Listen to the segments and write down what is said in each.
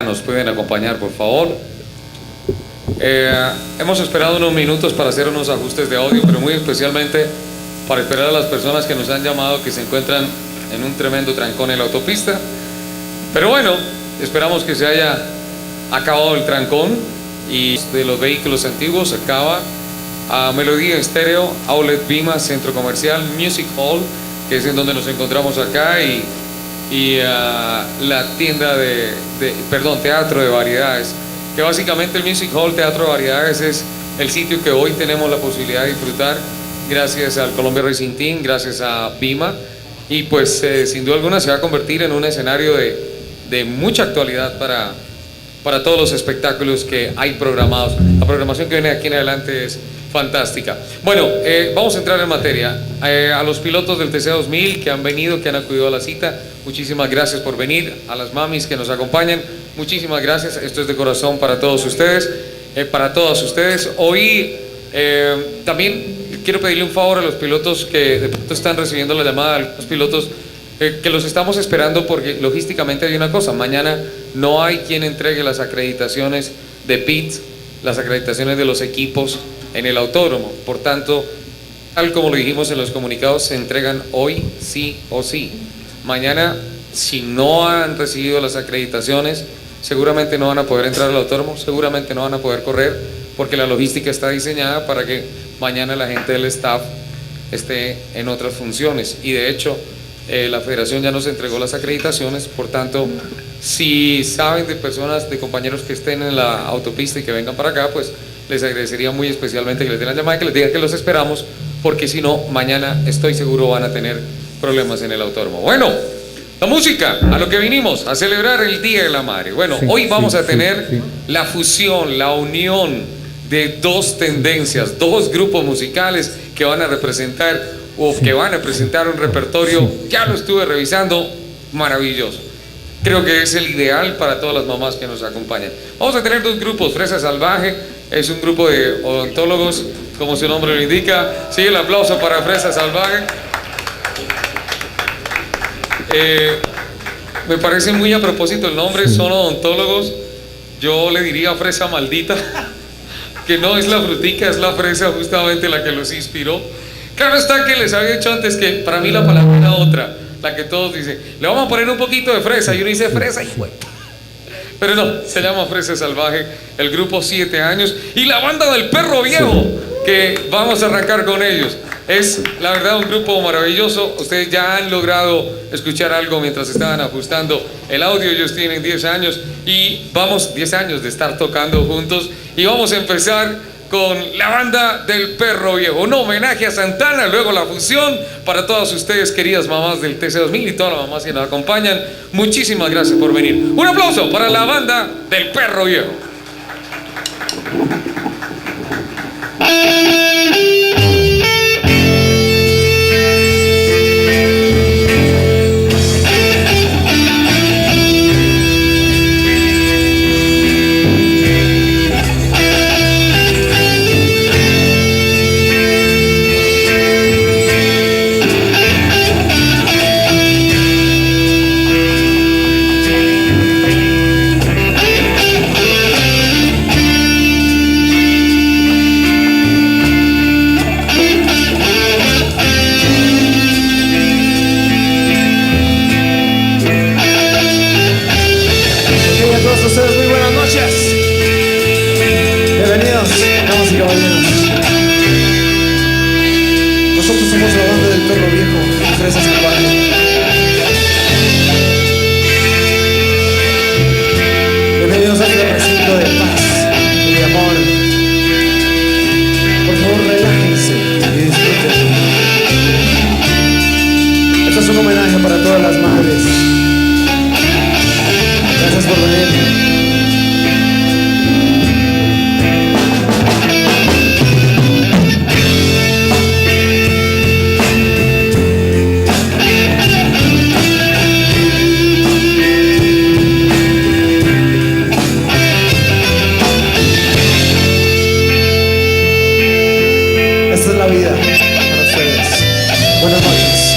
Nos pueden acompañar, por favor. Hemos esperado unos minutos para hacer unos ajustes de audio, pero muy especialmente para esperar a las personas que nos han llamado, que se encuentran en un tremendo trancón en la autopista. Pero bueno, esperamos que se haya acabado el trancón y de los vehículos antiguos acaba a Melodía Estéreo, Outlet Bima, Centro Comercial, Music Hall, que es en donde nos encontramos acá, y la tienda Teatro de Variedades, que básicamente el Music Hall, Teatro de Variedades, es el sitio que hoy tenemos la posibilidad de disfrutar gracias al Colombia Racing Team, gracias a Bima, y pues sin duda alguna se va a convertir en un escenario de mucha actualidad para todos los espectáculos que hay programados. La programación que viene aquí en adelante es fantástica. Bueno, vamos a entrar en materia. A los pilotos del TC2000 que han venido, que han acudido a la cita, muchísimas gracias por venir. A las mamis que nos acompañan, muchísimas gracias. Esto es de corazón para todos ustedes, para todas ustedes. Hoy también quiero pedirle un favor a los pilotos que de pronto están recibiendo la llamada, a los pilotos que los estamos esperando, porque logísticamente hay una cosa: mañana no hay quien entregue las acreditaciones de pits, las acreditaciones de los equipos en el autódromo. Por tanto, tal como lo dijimos en los comunicados, se entregan hoy sí o sí. Mañana, si no han recibido las acreditaciones, seguramente no van a poder entrar al autódromo, seguramente no van a poder correr, porque la logística está diseñada para que mañana la gente del staff esté en otras funciones. Y de hecho, la federación ya nos entregó las acreditaciones. Por tanto, si saben de personas, de compañeros que estén en la autopista y que vengan para acá, pues les agradecería muy especialmente que les den la llamada y que les digan que los esperamos, porque si no, mañana estoy seguro van a tener problemas en el autódromo. Bueno, la música, a lo que vinimos, a celebrar el Día de la Madre. Bueno, hoy vamos a tener la fusión, la unión de dos tendencias, dos grupos musicales que van a representar que van a presentar un repertorio, ya lo estuve revisando, maravilloso. Creo que es el ideal para todas las mamás que nos acompañan. Vamos a tener dos grupos. Fresa Salvaje es un grupo de odontólogos, como su nombre lo indica. Sí, el aplauso para Fresa Salvaje. Me parece muy a propósito el nombre, son odontólogos. Yo le diría fresa maldita, que no es la frutica, es la fresa justamente la que los inspiró. Claro está que les había dicho antes que para mí la palabra era otra, la que todos dicen, le vamos a poner un poquito de fresa, y uno dice fresa y fue. Pero no, se llama Fresa Salvaje, el grupo 7 años, y la banda del Perro Viejo, que vamos a arrancar con ellos. Es la verdad un grupo maravilloso. Ustedes ya han logrado escuchar algo mientras estaban ajustando el audio. Ellos tienen 10 años y 10 años de estar tocando juntos, y vamos a empezar con la banda del Perro Viejo, un homenaje a Santana, luego la fusión para todas ustedes, queridas mamás del TC2000 y todas las mamás que nos acompañan. Muchísimas gracias por venir. Un aplauso para la banda del Perro Viejo. Buenas noches.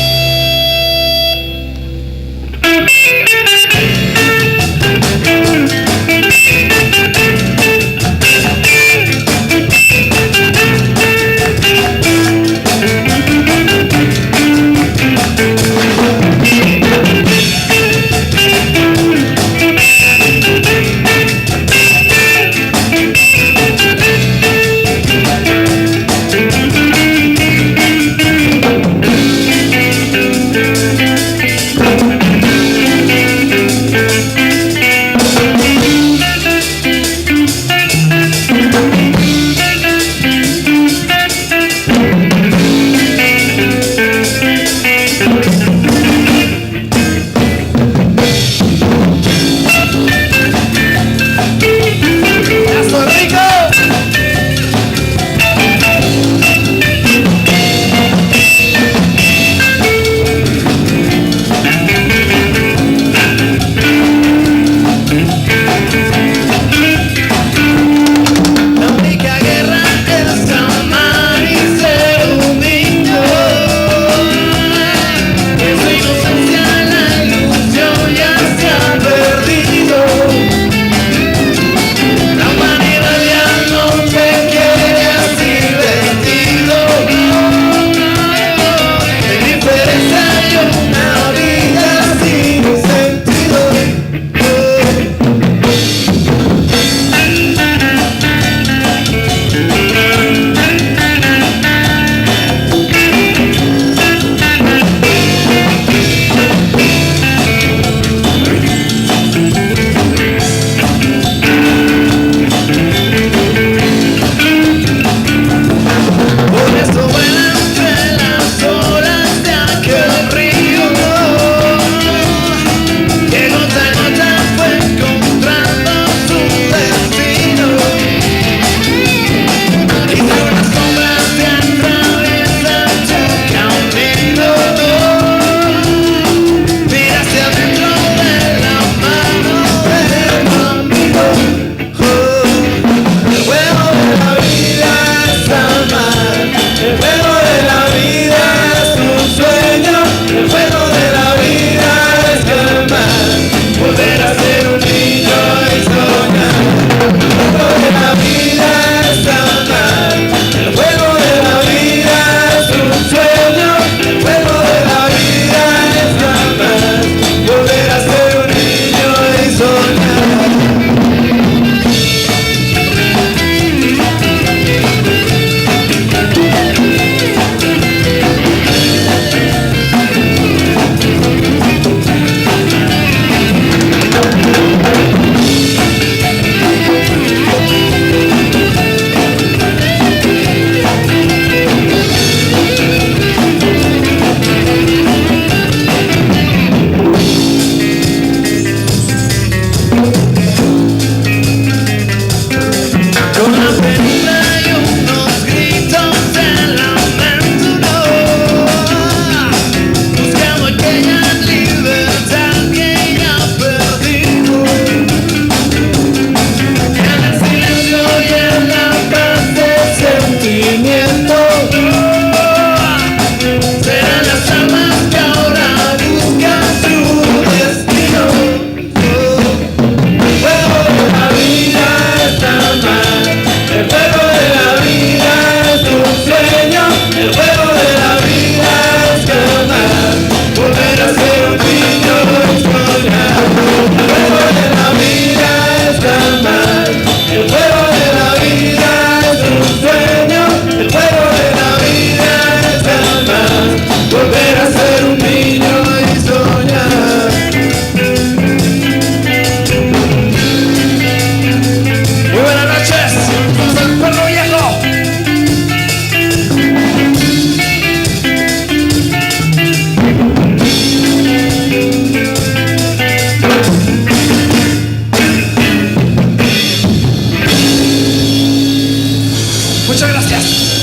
gracias.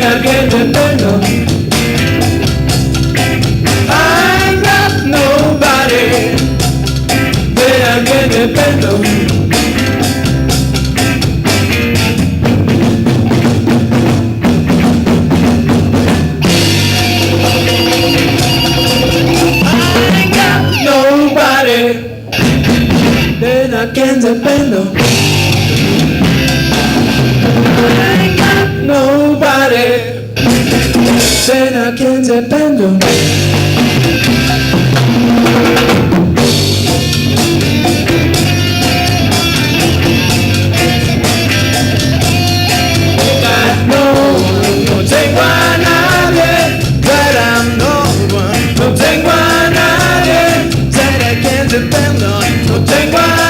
I can't depend on. I ain't got nobody that I can depend on. No tengo a nadie that I'm no one. No tengo a nadie that I can depend on. No tengo a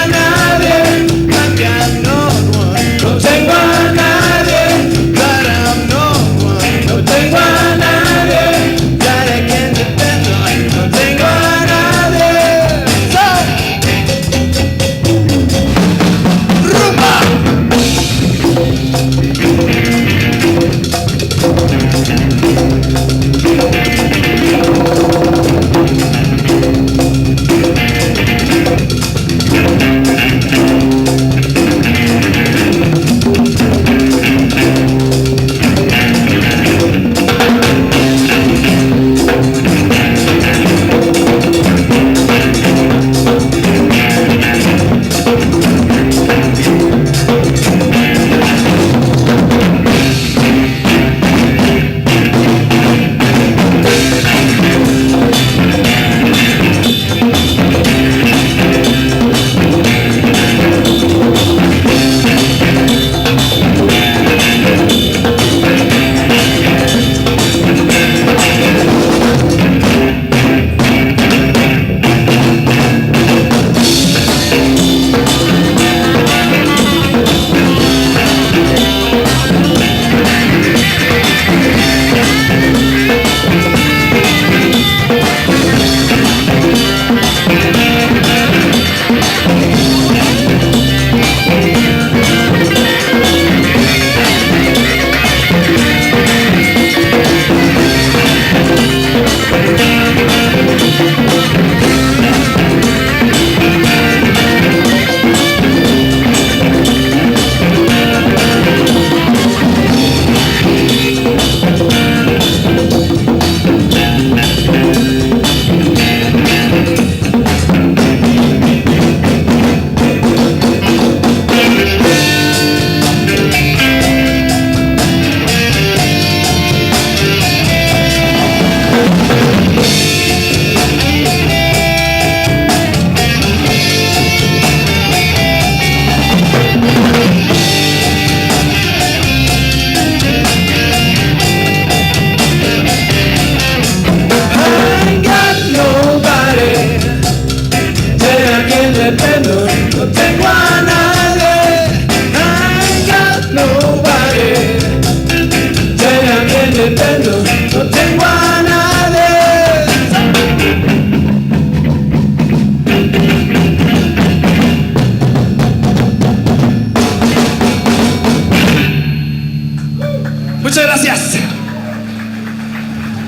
Muchas gracias.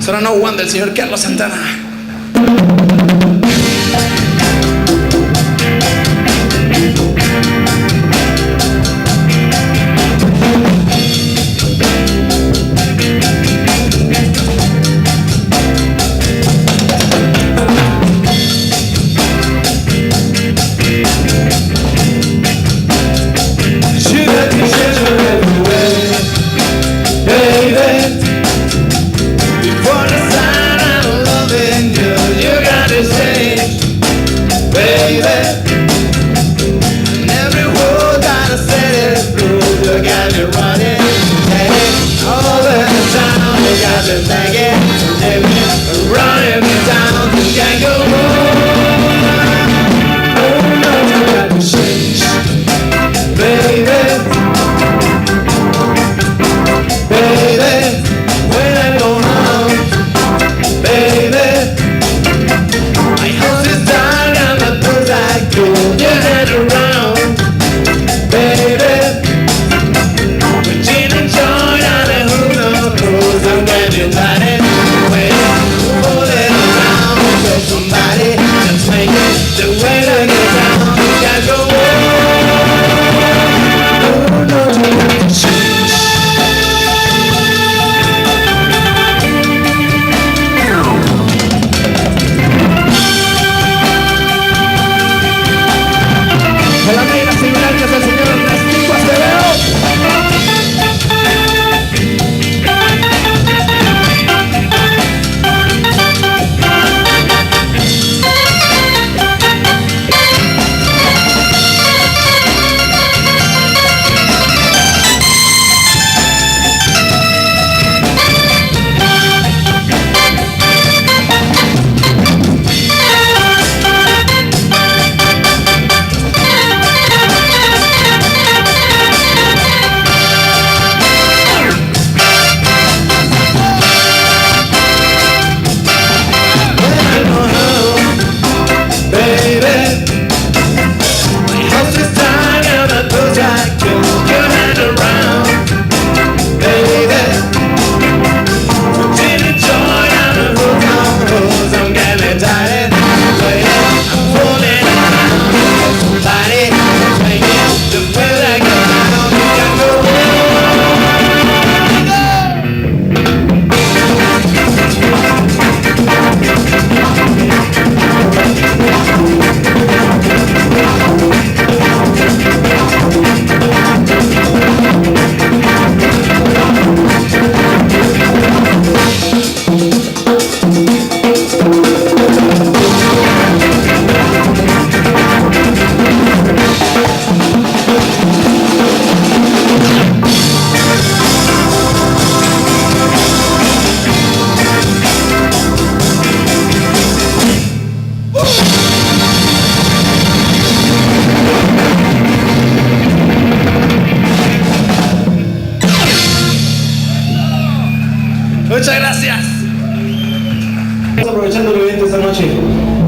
Será No One del señor Carlos Santana.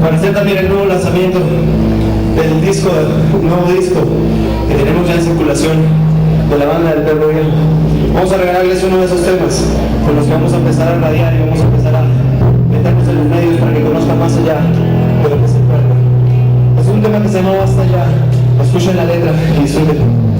para hacer también el nuevo lanzamiento del disco, el nuevo disco que tenemos ya en circulación de la banda del Perro Viejo. Vamos a regalarles uno de esos temas con los que vamos a empezar a radiar y vamos a empezar a meternos en los medios para que conozcan más allá de lo que es el Perro. Es un tema que se llama Basta Ya. Escuchen la letra y disfruten.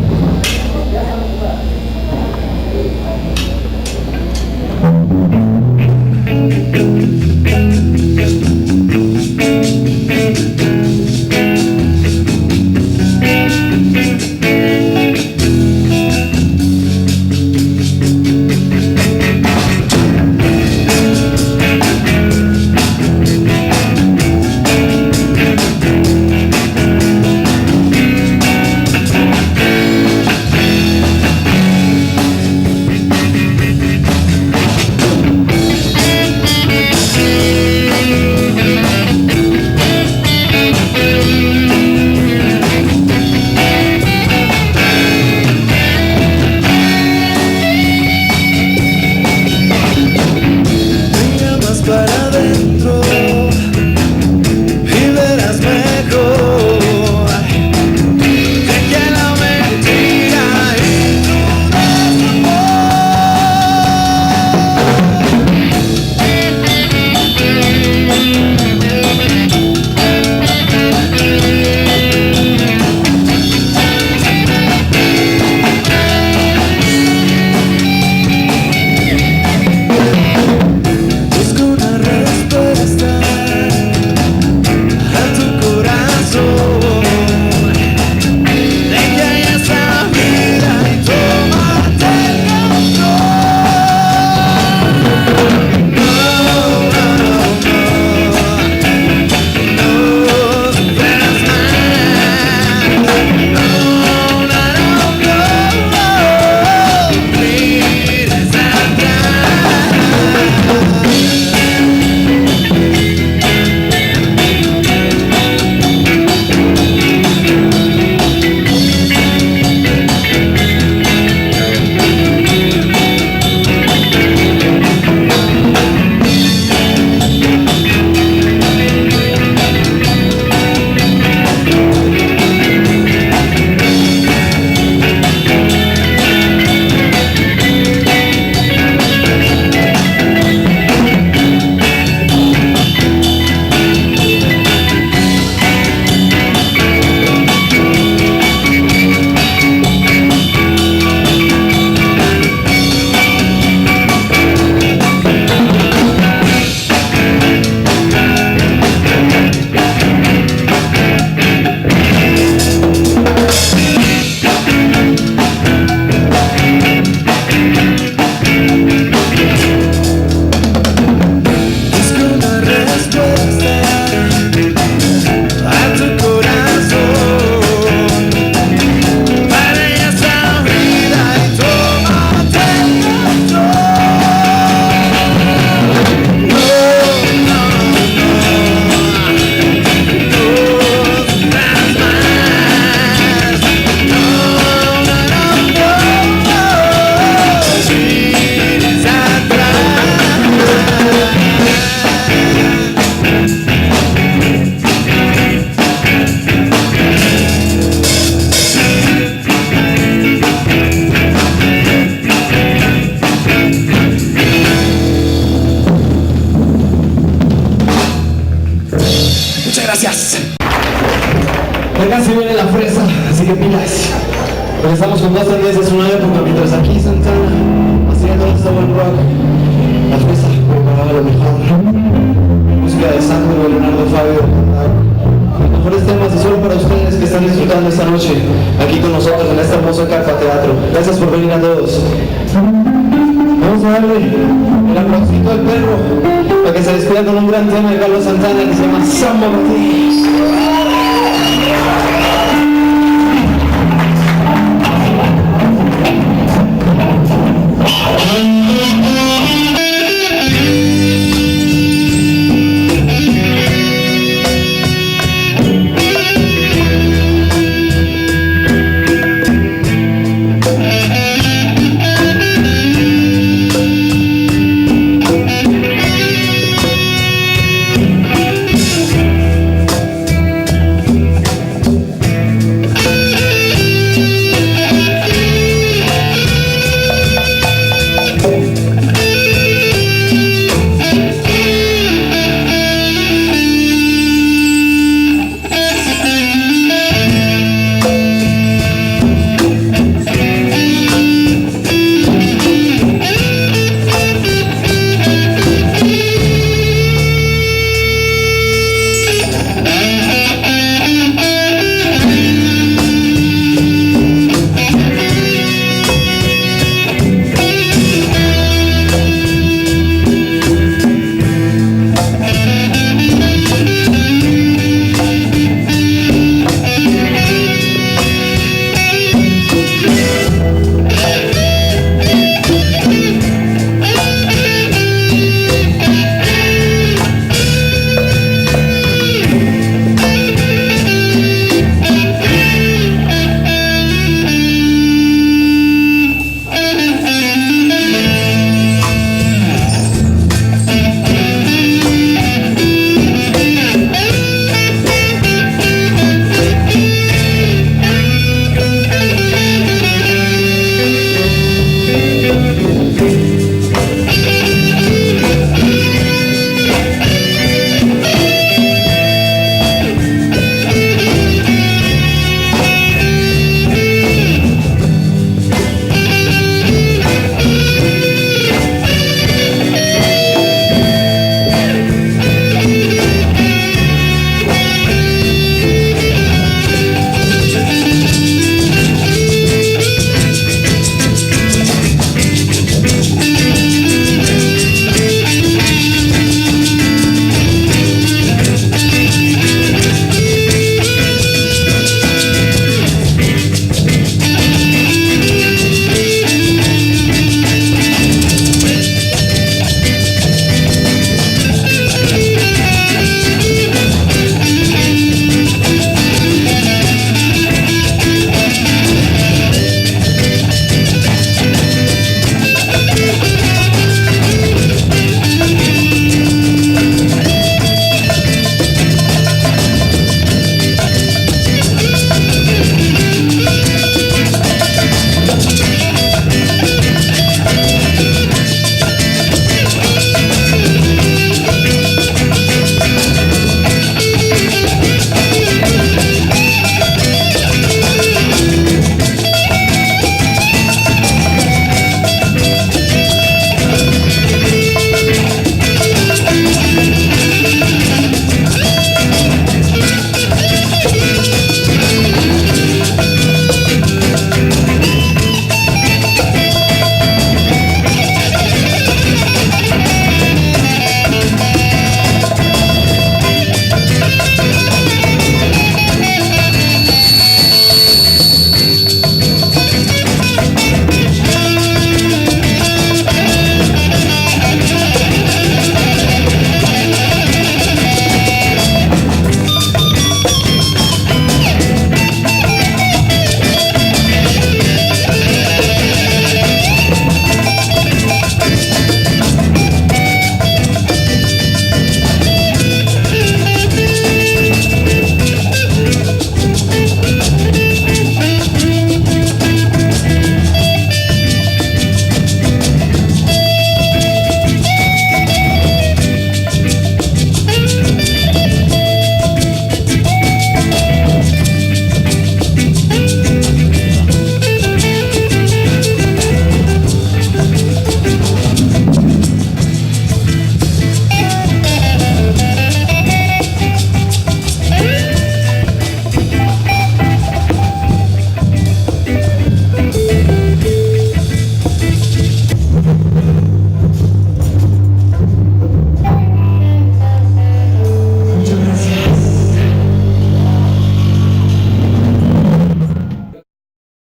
Casi viene la fresa, así que pilas. Empezamos con dos cervezas, una época, mientras aquí Santana hacía todo este buen rock. La fresa preparaba lo mejor. Música de Sandro, Leonardo, Fabio, los mejores temas y solo para ustedes que están disfrutando esta noche aquí con nosotros en este hermoso Carpa Teatro. Gracias por venir a todos. Vamos a darle el aplausito al Perro para que se despida con un gran tema de Carlos Santana que se llama Samba para ti.